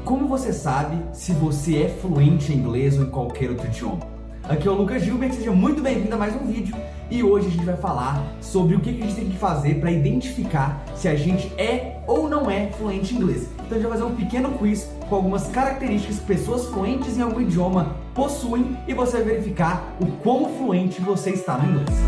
como você sabe se você é fluente em inglês ou em qualquer outro idioma? Aqui é o Lucas Gilbert, seja muito bem-vindo a mais um vídeo e hoje a gente vai falar sobre o que a gente tem que fazer para identificar se a gente é ou não é fluente em inglês. Então a gente vai fazer um pequeno quiz com algumas características que pessoas fluentes em algum idioma possuem e você vai verificar o quão fluente você está no inglês.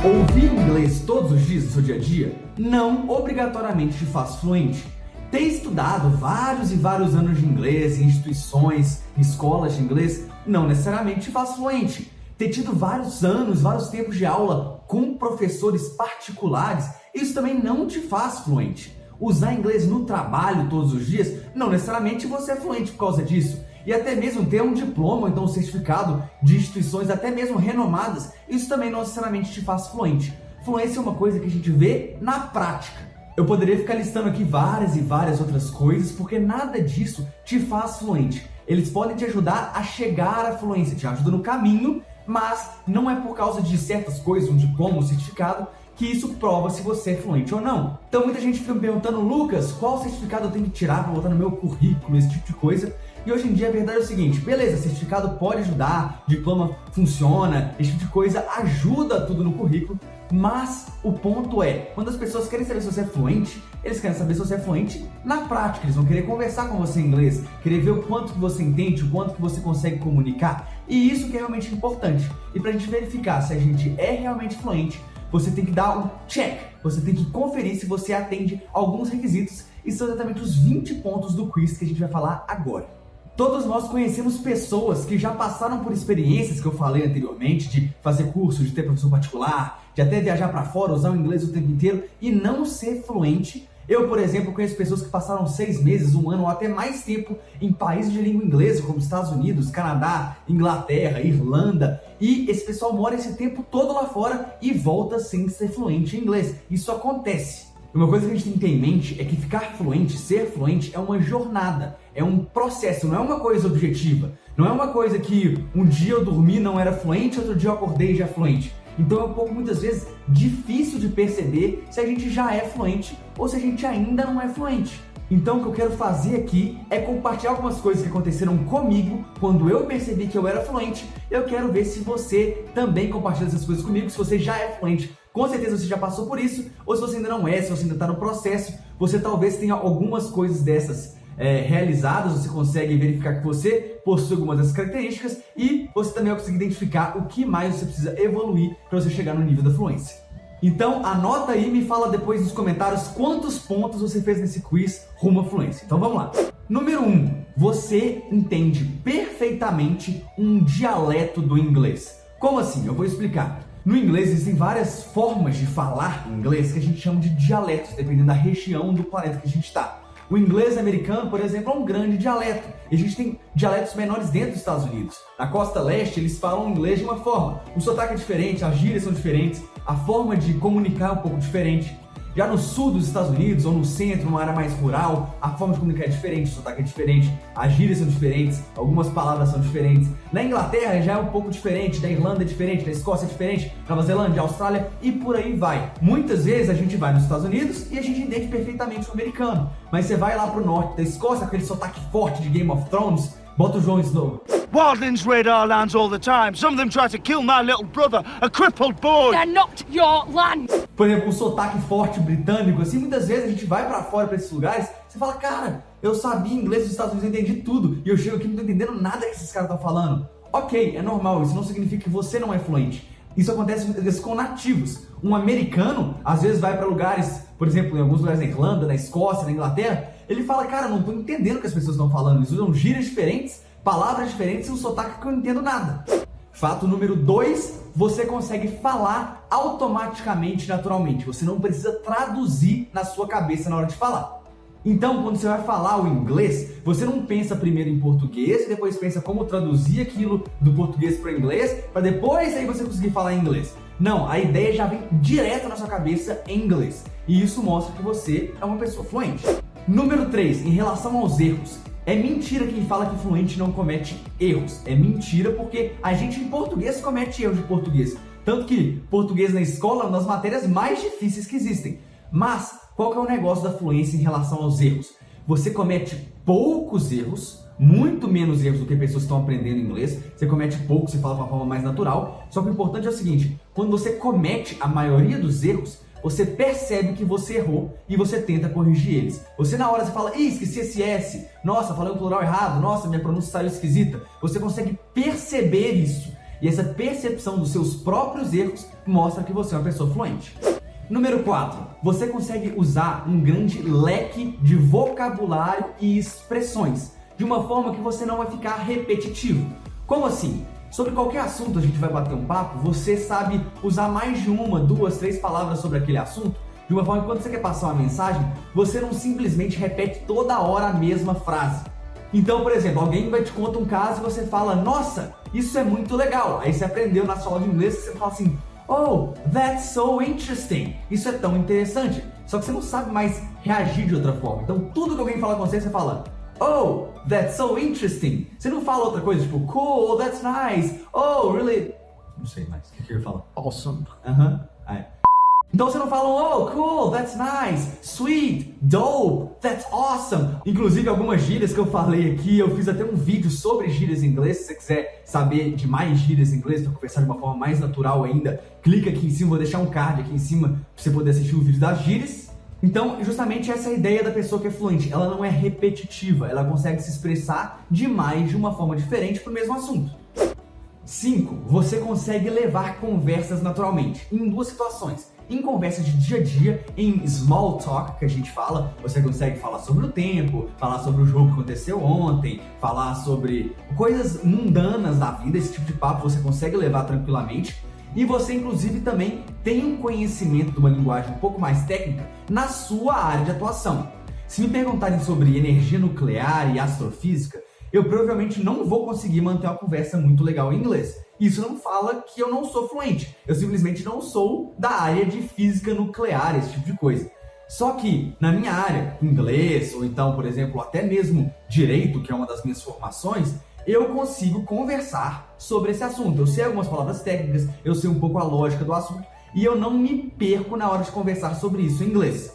Ouvir inglês todos os dias no seu dia a dia não obrigatoriamente te faz fluente. Ter estudado vários e vários anos de inglês em instituições, em escolas de inglês, não necessariamente te faz fluente. Ter tido vários anos, vários tempos de aula com professores particulares, isso também não te faz fluente. Usar inglês no trabalho todos os dias, não necessariamente você é fluente por causa disso. E até mesmo ter um diploma ou então um certificado de instituições até mesmo renomadas, isso também não necessariamente te faz fluente. Fluência é uma coisa que a gente vê na prática. Eu poderia ficar listando aqui várias e várias outras coisas, porque nada disso te faz fluente. Eles podem te ajudar a chegar à fluência, te ajudam no caminho, mas não é por causa de certas coisas, um diploma, um certificado, que isso prova se você é fluente ou não. Então muita gente fica me perguntando, Lucas, qual certificado eu tenho que tirar para botar no meu currículo, esse tipo de coisa. E hoje em dia a verdade é o seguinte, beleza, certificado pode ajudar, diploma funciona, esse tipo de coisa ajuda tudo no currículo, mas o ponto é, quando as pessoas querem saber se você é fluente, eles querem saber se você é fluente na prática, eles vão querer conversar com você em inglês, querer ver o quanto que você entende, o quanto que você consegue comunicar, e isso que é realmente importante. E pra gente verificar se a gente é realmente fluente, você tem que dar um check, você tem que conferir se você atende alguns requisitos, e são exatamente os 20 pontos do quiz que a gente vai falar agora. Todos nós conhecemos pessoas que já passaram por experiências que eu falei anteriormente, de fazer curso, de ter professor particular, de até viajar para fora, usar o inglês o tempo inteiro e não ser fluente. Eu, por exemplo, conheço pessoas que passaram 6 meses, 1 ano ou até mais tempo em países de língua inglesa, como Estados Unidos, Canadá, Inglaterra, Irlanda, e esse pessoal mora esse tempo todo lá fora e volta sem ser fluente em inglês. Isso acontece. Uma coisa que a gente tem que ter em mente é que ficar fluente, ser fluente, é uma jornada, é um processo, não é uma coisa objetiva. Não é uma coisa que um dia eu dormi e não era fluente, outro dia eu acordei e já é fluente. Então é um pouco, muitas vezes, difícil de perceber se a gente já é fluente ou se a gente ainda não é fluente. Então o que eu quero fazer aqui é compartilhar algumas coisas que aconteceram comigo quando eu percebi que eu era fluente. Eu quero ver se você também compartilha essas coisas comigo, se você já é fluente. Com certeza você já passou por isso, ou se você ainda não é, se você ainda está no processo, você talvez tenha algumas coisas dessas realizadas, você consegue verificar que você possui algumas dessas características e você também vai conseguir identificar o que mais você precisa evoluir para você chegar no nível da fluência. Então anota aí e me fala depois nos comentários quantos pontos você fez nesse quiz rumo à fluência. Então vamos lá. Número 1. Você entende perfeitamente um dialeto do inglês. Como assim? Eu vou explicar. No inglês existem várias formas de falar inglês que a gente chama de dialetos, dependendo da região do planeta que a gente está. O inglês americano, por exemplo, é um grande dialeto. E a gente tem dialetos menores dentro dos Estados Unidos. Na costa leste, eles falam inglês de uma forma. O sotaque é diferente, as gírias são diferentes, a forma de comunicar é um pouco diferente. Já no sul dos Estados Unidos, ou no centro, numa área mais rural, a forma de comunicar é diferente, o sotaque é diferente, as gírias são diferentes, algumas palavras são diferentes. Na Inglaterra já é um pouco diferente, da Irlanda é diferente, da Escócia é diferente, Nova Zelândia, Austrália e por aí vai. Muitas vezes a gente vai nos Estados Unidos e a gente entende perfeitamente o americano, mas você vai lá pro norte da Escócia, aquele sotaque forte de Game of Thrones, bota o Jon Snow. Wildlings raid our lands all the time. Some of them try to kill my little brother, a crippled boy. They're not your land. Por exemplo, um sotaque forte britânico, assim, muitas vezes a gente vai pra fora, pra esses lugares, você fala, cara, eu sabia inglês dos Estados Unidos, eu entendi tudo, e eu chego aqui e não tô entendendo nada que esses caras estão falando. Ok, é normal, isso não significa que você não é fluente. Isso acontece muitas vezes com nativos. Um americano, às vezes vai pra lugares, por exemplo, em alguns lugares na Irlanda, na Escócia, na Inglaterra, ele fala, cara, não tô entendendo o que as pessoas estão falando, eles usam gírias diferentes, palavras diferentes e um sotaque que eu não entendo nada. Fato número 2, você consegue falar automaticamente, naturalmente. Você não precisa traduzir na sua cabeça na hora de falar. Então, quando você vai falar o inglês, você não pensa primeiro em português e depois pensa como traduzir aquilo do português para o inglês, para depois aí você conseguir falar em inglês. Não, a ideia já vem direto na sua cabeça em inglês. E isso mostra que você é uma pessoa fluente. Número 3, em relação aos erros. É mentira quem fala que fluente não comete erros. É mentira porque a gente em português comete erros de português. Tanto que português na escola é uma das matérias mais difíceis que existem. Mas qual que é o negócio da fluência em relação aos erros? Você comete poucos erros, muito menos erros do que pessoas que estão aprendendo inglês. Você comete pouco, você fala de uma forma mais natural. Só que o importante é o seguinte, quando você comete a maioria dos erros, você percebe que você errou e você tenta corrigir eles. Você na hora você fala, ih, esqueci esse S, nossa, falei o plural errado, nossa, minha pronúncia saiu esquisita. Você consegue perceber isso. E essa percepção dos seus próprios erros mostra que você é uma pessoa fluente. Número 4. Você consegue usar um grande leque de vocabulário e expressões, de uma forma que você não vai ficar repetitivo. Como assim? Sobre qualquer assunto a gente vai bater um papo, você sabe usar mais de uma, duas, três palavras sobre aquele assunto, de uma forma que quando você quer passar uma mensagem, você não simplesmente repete toda hora a mesma frase. Então, por exemplo, alguém vai te contar um caso e você fala, nossa, isso é muito legal. Aí você aprendeu na sua aula de inglês e você fala assim, oh, that's so interesting. Isso é tão interessante. Só que você não sabe mais reagir de outra forma. Então, tudo que alguém fala com você, você fala, oh, that's so interesting. Você não fala outra coisa, tipo, cool, oh, that's nice. Oh, really? Não sei mais. O que eu ia falar? Awesome. Então você não fala, oh, cool, that's nice, sweet, dope, that's awesome. Inclusive algumas gírias que eu falei aqui, eu fiz até um vídeo sobre gírias em inglês. Se você quiser saber de mais gírias em inglês, para conversar de uma forma mais natural ainda, clica aqui em cima, vou deixar um card aqui em cima para você poder assistir o vídeo das gírias. Então, justamente essa é a ideia da pessoa que é fluente. Ela não é repetitiva, ela consegue se expressar demais de uma forma diferente para o mesmo assunto. 5. Você consegue levar conversas naturalmente, em duas situações. Em conversas de dia a dia, em small talk, que a gente fala, você consegue falar sobre o tempo, falar sobre o jogo que aconteceu ontem, falar sobre coisas mundanas da vida, esse tipo de papo você consegue levar tranquilamente. E você, inclusive, também tem um conhecimento de uma linguagem um pouco mais técnica na sua área de atuação. Se me perguntarem sobre energia nuclear e astrofísica, eu provavelmente não vou conseguir manter uma conversa muito legal em inglês. Isso não fala que eu não sou fluente, eu simplesmente não sou da área de física nuclear, esse tipo de coisa. Só que na minha área, inglês, ou então, por exemplo, até mesmo direito, que é uma das minhas formações, eu consigo conversar sobre esse assunto. Eu sei algumas palavras técnicas, eu sei um pouco a lógica do assunto, e eu não me perco na hora de conversar sobre isso em inglês.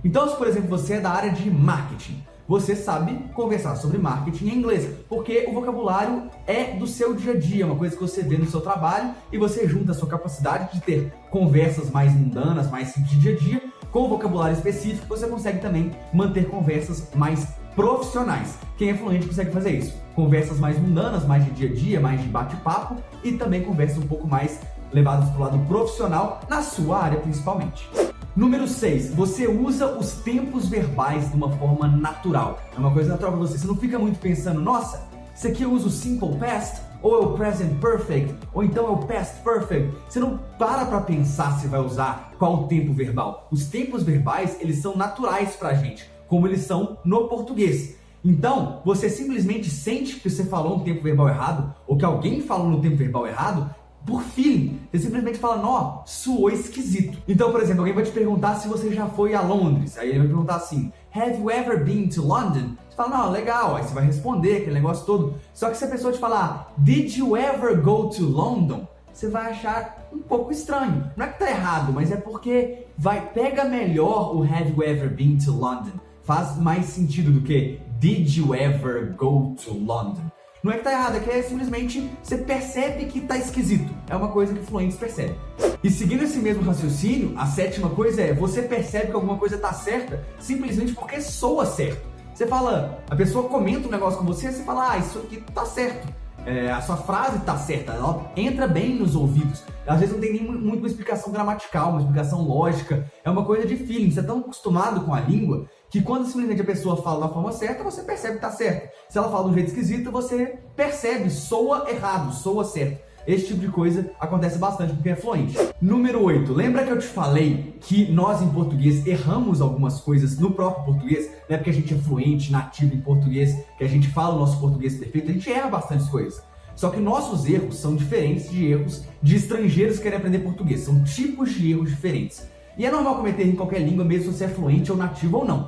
Então, se por exemplo você é da área de marketing, você sabe conversar sobre marketing em inglês, porque o vocabulário é do seu dia a dia, uma coisa que você vê no seu trabalho e você junta a sua capacidade de ter conversas mais mundanas, mais simples de dia a dia, com o vocabulário específico, você consegue também manter conversas mais profissionais. Quem é fluente consegue fazer isso. Conversas mais mundanas, mais de dia a dia, mais de bate-papo e também conversas um pouco mais levadas para o lado profissional, na sua área principalmente. Número 6, você usa os tempos verbais de uma forma natural. É uma coisa natural para você. Você não fica muito pensando, nossa, isso aqui eu uso o simple past, ou é o present perfect, ou então é o past perfect. Você não para pensar se vai usar qual tempo verbal. Os tempos verbais, eles são naturais pra gente, como eles são no português. Então, você simplesmente sente que você falou um tempo verbal errado, ou que alguém falou no tempo verbal errado, por feeling. Você simplesmente fala, nó, soou esquisito. Então, por exemplo, alguém vai te perguntar se você já foi a Londres. Aí ele vai perguntar assim, have you ever been to London? Você fala, não, legal. Aí você vai responder aquele negócio todo. Só que se a pessoa te falar, did you ever go to London? Você vai achar um pouco estranho. Não é que tá errado, mas é porque pega melhor o have you ever been to London. Faz mais sentido do que did you ever go to London? Não é que tá errado, é que simplesmente você percebe que tá esquisito. É uma coisa que fluentes percebem. E seguindo esse mesmo raciocínio, a 7ª coisa é, você percebe que alguma coisa tá certa simplesmente porque soa certo. Você fala, a pessoa comenta um negócio com você, você fala, isso aqui tá certo. A sua frase tá certa, ela entra bem nos ouvidos. Às vezes não tem nem muito uma explicação gramatical, uma explicação lógica. É uma coisa de feeling. Você é tão acostumado com a língua que quando simplesmente a pessoa fala da forma certa, você percebe que tá certo. Se ela fala de um jeito esquisito, você percebe, soa errado, soa certo. Esse tipo de coisa acontece bastante porque é fluente. Número 8. Lembra que eu te falei que nós em português erramos algumas coisas no próprio português? Não é porque a gente é fluente, nativo em português, que a gente fala o nosso português perfeito, a gente erra bastante coisas. Só que nossos erros são diferentes de erros de estrangeiros que querem aprender português. São tipos de erros diferentes. E é normal cometer em qualquer língua, mesmo se você é fluente ou nativo ou não.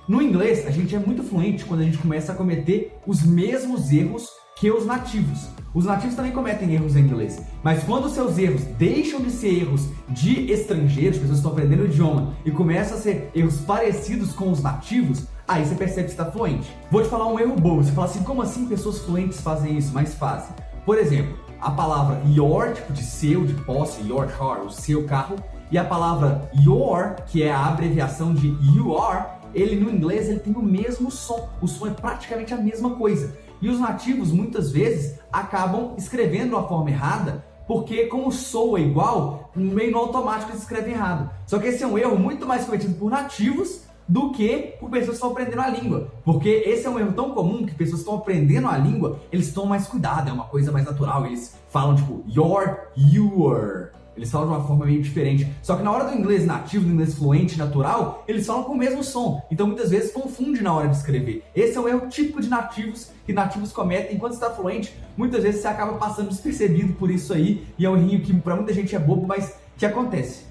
No inglês, a gente é muito fluente quando a gente começa a cometer os mesmos erros que os nativos. Os nativos também cometem erros em inglês, mas quando os seus erros deixam de ser erros de estrangeiros, pessoas que estão aprendendo o idioma, e começam a ser erros parecidos com os nativos, aí você percebe que está fluente. Vou te falar um erro bobo. Você fala assim, como assim pessoas fluentes fazem isso? Mas fazem. Por exemplo, a palavra your, tipo de seu, de posse, your car, o seu carro, e a palavra your, que é a abreviação de you are, ele no inglês ele tem o mesmo som. O som é praticamente a mesma coisa. E os nativos, muitas vezes, acabam escrevendo de uma forma errada, porque como soa igual, meio no automático eles escrevem errado. Só que esse é um erro muito mais cometido por nativos do que por pessoas que estão aprendendo a língua. Porque esse é um erro tão comum que pessoas que estão aprendendo a língua, eles tomam mais cuidado, é uma coisa mais natural. Eles falam tipo, your, your. Eles falam de uma forma meio diferente. Só que na hora do inglês nativo, do inglês fluente, natural, eles falam com o mesmo som. Então muitas vezes confunde na hora de escrever. Esse é um erro típico de nativos, que nativos cometem. Enquanto você está fluente, muitas vezes você acaba passando despercebido por isso aí. E é um errinho que para muita gente é bobo, mas que acontece.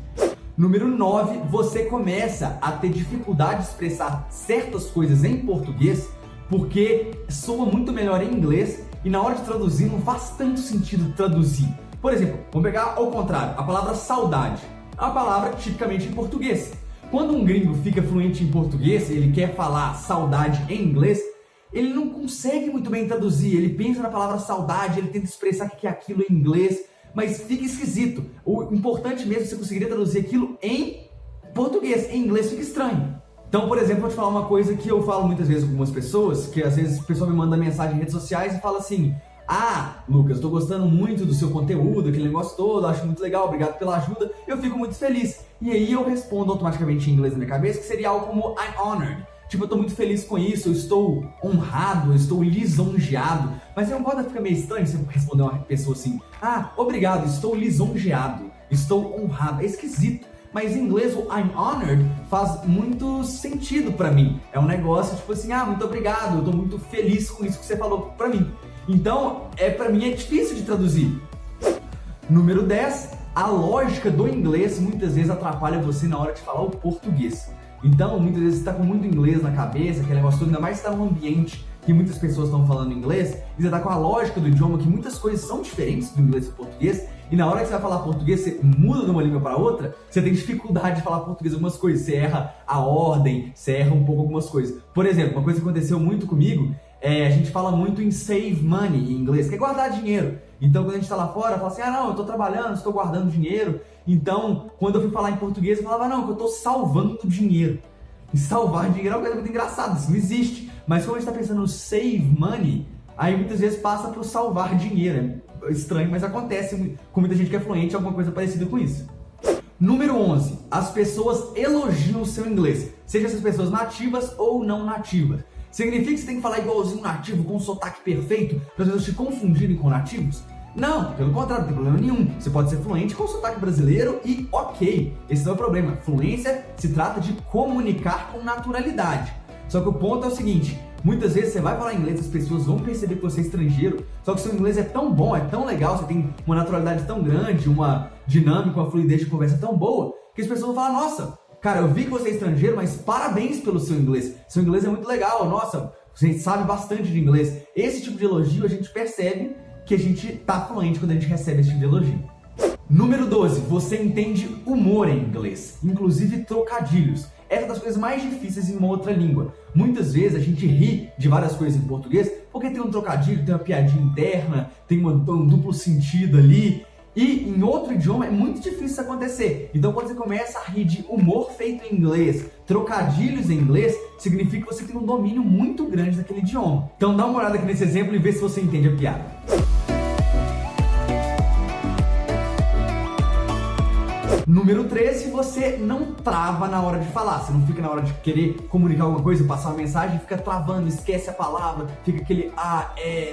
Número 9, você começa a ter dificuldade de expressar certas coisas em português porque soa muito melhor em inglês e na hora de traduzir não faz tanto sentido traduzir. Por exemplo, vamos pegar ao contrário, a palavra saudade. É uma palavra tipicamente em português. Quando um gringo fica fluente em português, ele quer falar saudade em inglês, ele não consegue muito bem traduzir. Ele pensa na palavra saudade, ele tenta expressar o que é aquilo em inglês, mas fica esquisito. O importante mesmo é você conseguiria traduzir aquilo em português. Em inglês fica estranho. Então, por exemplo, vou te falar uma coisa que eu falo muitas vezes com algumas pessoas, que às vezes a pessoa me manda mensagem em redes sociais e fala assim: ah, Lucas, eu tô gostando muito do seu conteúdo, aquele negócio todo, acho muito legal, obrigado pela ajuda, eu fico muito feliz. E aí eu respondo automaticamente em inglês na minha cabeça, que seria algo como I'm honored. Tipo, eu tô muito feliz com isso, eu estou honrado, eu estou lisonjeado. Mas não pode ficar meio estranho você responder uma pessoa assim: ah, obrigado, estou lisonjeado, estou honrado. É esquisito. Mas em inglês o I'm honored faz muito sentido pra mim. É um negócio tipo assim: ah, muito obrigado, eu tô muito feliz com isso que você falou pra mim. Então, pra mim é difícil de traduzir. Número 10, a lógica do inglês muitas vezes atrapalha você na hora de falar o português. Então, muitas vezes você está com muito inglês na cabeça, aquele negócio todo, ainda mais se está num ambiente que muitas pessoas estão falando inglês, e você está com a lógica do idioma, que muitas coisas são diferentes do inglês e do português, e na hora que você vai falar português, você muda de uma língua para outra, você tem dificuldade de falar português algumas coisas, você erra a ordem, você erra um pouco algumas coisas. Por exemplo, uma coisa que aconteceu muito comigo, a gente fala muito em save money em inglês, que é guardar dinheiro. Então, quando a gente está lá fora, fala assim: ah, não, eu estou trabalhando, estou guardando dinheiro. Então, quando eu fui falar em português, eu falava: não, que eu estou salvando dinheiro. E salvar dinheiro é uma coisa muito engraçada, isso não existe. Mas como a gente está pensando no save money, aí muitas vezes passa por salvar dinheiro. É estranho, mas acontece com muita gente que é fluente, alguma coisa parecida com isso. Número 11. As pessoas elogiam o seu inglês, seja essas pessoas nativas ou não nativas. Significa que você tem que falar igualzinho nativo, com um sotaque perfeito, para as pessoas te confundirem com nativos? Não, pelo contrário, não tem problema nenhum. Você pode ser fluente com sotaque brasileiro e ok, esse não é o problema. Fluência se trata de comunicar com naturalidade. Só que o ponto é o seguinte: muitas vezes você vai falar inglês, as pessoas vão perceber que você é estrangeiro, só que seu inglês é tão bom, é tão legal, você tem uma naturalidade tão grande, uma dinâmica, uma fluidez de conversa tão boa, que as pessoas vão falar: nossa, cara, eu vi que você é estrangeiro, mas parabéns pelo seu inglês. Seu inglês é muito legal, nossa, você sabe bastante de inglês. Esse tipo de elogio a gente percebe que a gente tá fluente quando a gente recebe esse tipo de elogio. Número 12, você entende humor em inglês, inclusive trocadilhos. Essa é das coisas mais difíceis em uma outra língua. Muitas vezes a gente ri de várias coisas em português porque tem um trocadilho, tem uma piadinha interna, tem um duplo sentido ali. E em outro idioma é muito difícil isso acontecer. Então quando você começa a rir de humor feito em inglês, trocadilhos em inglês, significa que você tem um domínio muito grande daquele idioma. Então dá uma olhada aqui nesse exemplo e vê se você entende a piada. Número 13, você não trava na hora de falar. Você não fica na hora de querer comunicar alguma coisa, passar uma mensagem, fica travando, esquece a palavra, fica aquele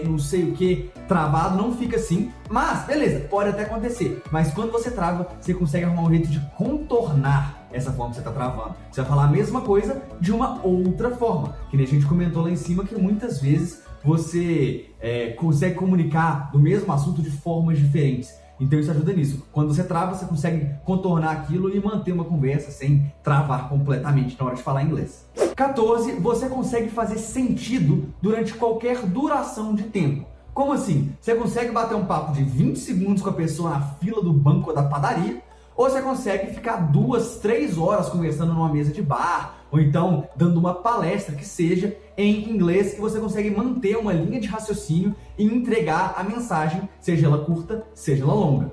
não sei o que, travado, não fica assim. Mas, beleza, pode até acontecer. Mas quando você trava, você consegue arrumar um jeito de contornar essa forma que você está travando. Você vai falar a mesma coisa de uma outra forma. Que nem a gente comentou lá em cima, que muitas vezes você consegue comunicar do mesmo assunto de formas diferentes. Então isso ajuda nisso. Quando você trava, você consegue contornar aquilo e manter uma conversa sem travar completamente na hora de falar inglês. 14. Você consegue fazer sentido durante qualquer duração de tempo. Como assim? Você consegue bater um papo de 20 segundos com a pessoa na fila do banco ou da padaria, ou você consegue ficar 2, 3 horas conversando numa mesa de bar, ou então dando uma palestra que seja em inglês, que você consegue manter uma linha de raciocínio e entregar a mensagem, seja ela curta, seja ela longa.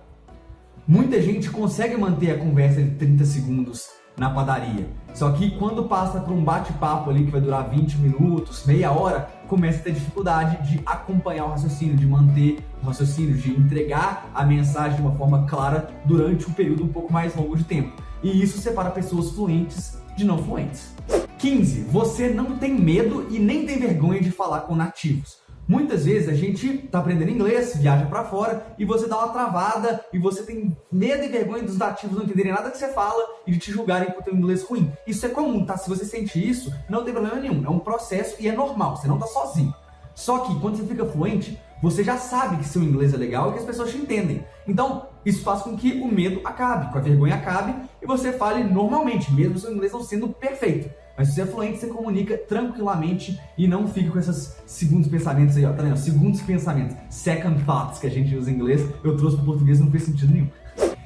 Muita gente consegue manter a conversa de 30 segundos na padaria, só que quando passa para um bate-papo ali que vai durar 20 minutos, meia hora, começa a ter dificuldade de acompanhar o raciocínio, de manter o raciocínio, de entregar a mensagem de uma forma clara durante um período um pouco mais longo de tempo. E isso separa pessoas fluentes de não fluentes. 15. Você não tem medo e nem tem vergonha de falar com nativos. Muitas vezes a gente tá aprendendo inglês, viaja para fora e você dá uma travada e você tem medo e vergonha dos nativos não entenderem nada que você fala e de te julgarem por ter um inglês ruim. Isso é comum, tá? Se você sente isso, não tem problema nenhum. É um processo e é normal, você não tá sozinho. Só que quando você fica fluente, você já sabe que seu inglês é legal e que as pessoas te entendem. Então, isso faz com que o medo acabe, que a vergonha acabe e você fale normalmente, mesmo seu inglês não sendo perfeito. Mas se você é fluente, você comunica tranquilamente e não fica com esses segundos pensamentos aí, ó, tá vendo? Segundos pensamentos, second thoughts, que a gente usa em inglês, eu trouxe para o português e não fez sentido nenhum.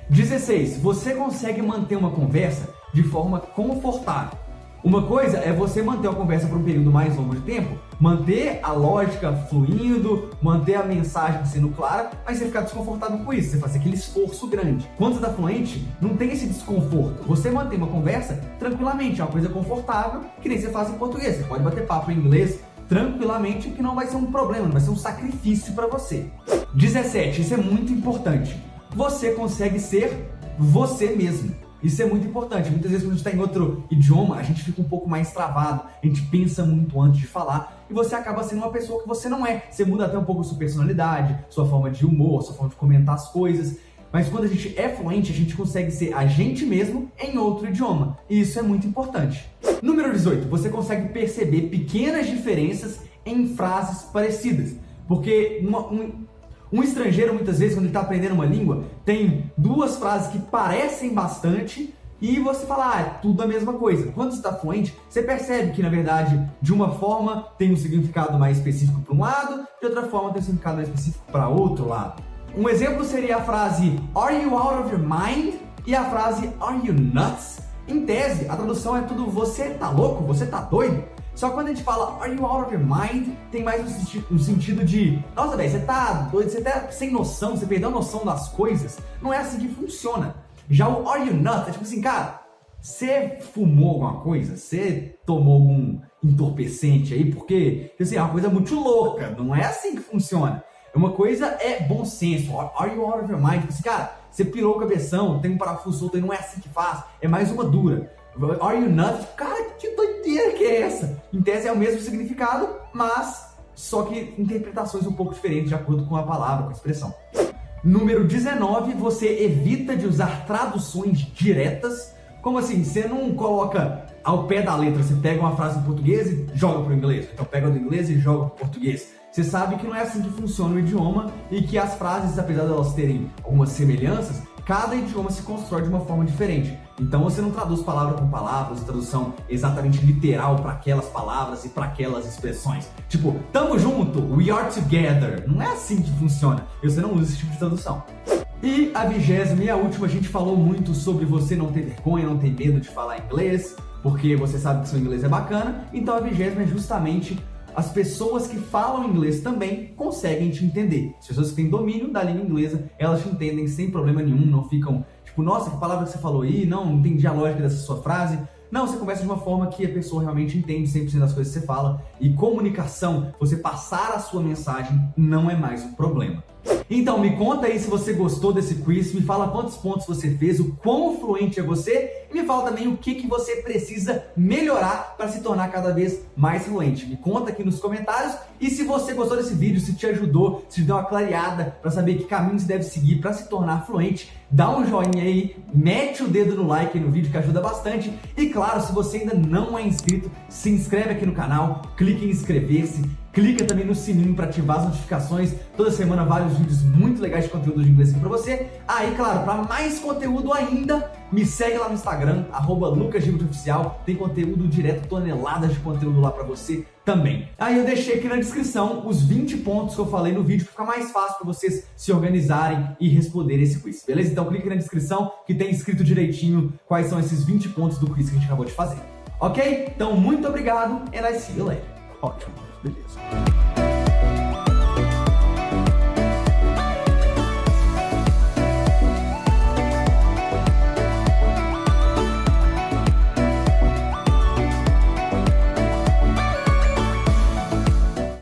16. Você consegue manter uma conversa de forma confortável. Uma coisa é você manter a conversa por um período mais longo de tempo, manter a lógica fluindo, manter a mensagem sendo clara, mas você ficar desconfortável com isso, você fazer aquele esforço grande. Quando você está fluente, não tem esse desconforto. Você mantém uma conversa tranquilamente, é uma coisa confortável, que nem você faz em português. Você pode bater papo em inglês tranquilamente, que não vai ser um problema, não vai ser um sacrifício para você. 17. Isso é muito importante. Você consegue ser você mesmo. Isso é muito importante. Muitas vezes quando a gente está em outro idioma, a gente fica um pouco mais travado, a gente pensa muito antes de falar e você acaba sendo uma pessoa que você não é. Você muda até um pouco a sua personalidade, sua forma de humor, sua forma de comentar as coisas. Mas quando a gente é fluente, a gente consegue ser a gente mesmo em outro idioma. E isso é muito importante. Número 18. Você consegue perceber pequenas diferenças em frases parecidas. Porque um estrangeiro, muitas vezes, quando ele está aprendendo uma língua, tem duas frases que parecem bastante e você fala, é tudo a mesma coisa. Quando você está fluente, você percebe que, na verdade, de uma forma tem um significado mais específico para um lado, de outra forma tem um significado mais específico para outro lado. Um exemplo seria a frase Are you out of your mind? E a frase Are you nuts? Em tese, a tradução é tudo você tá louco? Você tá doido? Só que quando a gente fala Are you out of your mind? Tem mais um sentido de nossa, velho, você tá doido, você tá sem noção, você perdeu a noção das coisas. Não é assim que funciona. Já o Are you nuts? É tipo assim, cara, você fumou alguma coisa? Você tomou algum entorpecente aí? Porque, assim, é uma coisa muito louca. Não é assim que funciona. Uma coisa é bom senso. Are you out of your mind? Tipo assim, cara, você pirou o cabeção, tem um parafuso solto aí, não é assim que faz. É mais uma dura. Are you nuts? Cara, que doideira que é essa? Em tese é o mesmo significado, mas só que interpretações um pouco diferentes de acordo com a palavra, com a expressão. Número 19, você evita de usar traduções diretas. Como assim? Você não coloca ao pé da letra, você pega uma frase em português e joga para o inglês. Então pega do inglês e joga para o português. Você sabe que não é assim que funciona o idioma e que as frases, apesar de elas terem algumas semelhanças, cada idioma se constrói de uma forma diferente. Então você não traduz palavra por palavra, você tradução exatamente literal para aquelas palavras e para aquelas expressões. Tipo, tamo junto, we are together. Não é assim que funciona. E você não usa esse tipo de tradução. E a 20ª e a última, a gente falou muito sobre você não ter vergonha, não ter medo de falar inglês, porque você sabe que seu inglês é bacana. Então a 20ª é justamente as pessoas que falam inglês também conseguem te entender. As pessoas que têm domínio da língua inglesa, elas te entendem sem problema nenhum, não ficam tipo, nossa, que palavra que você falou aí, não entendi a lógica dessa sua frase. Não, você conversa de uma forma que a pessoa realmente entende 100% das coisas que você fala. E comunicação, você passar a sua mensagem, não é mais um problema. Então, me conta aí se você gostou desse quiz, me fala quantos pontos você fez, o quão fluente é você e me fala também o que você precisa melhorar para se tornar cada vez mais fluente. Me conta aqui nos comentários e se você gostou desse vídeo, se te ajudou, se te deu uma clareada para saber que caminho você deve seguir para se tornar fluente, dá um joinha aí, mete o dedo no like no vídeo que ajuda bastante e claro, se você ainda não é inscrito, se inscreve aqui no canal, clique em inscrever-se, Clica também no sininho para ativar as notificações. Toda semana vários vídeos muito legais de conteúdo de inglês aqui para você. E claro, para mais conteúdo ainda, me segue lá no Instagram, @lucasgigotoficial. Tem conteúdo direto, toneladas de conteúdo lá para você também. Eu deixei aqui na descrição os 20 pontos que eu falei no vídeo, para ficar mais fácil para vocês se organizarem e responderem esse quiz, beleza? Então clique na descrição que tem escrito direitinho quais são esses 20 pontos do quiz que a gente acabou de fazer. Ok? Então muito obrigado and I see you later. Ótimo, beleza.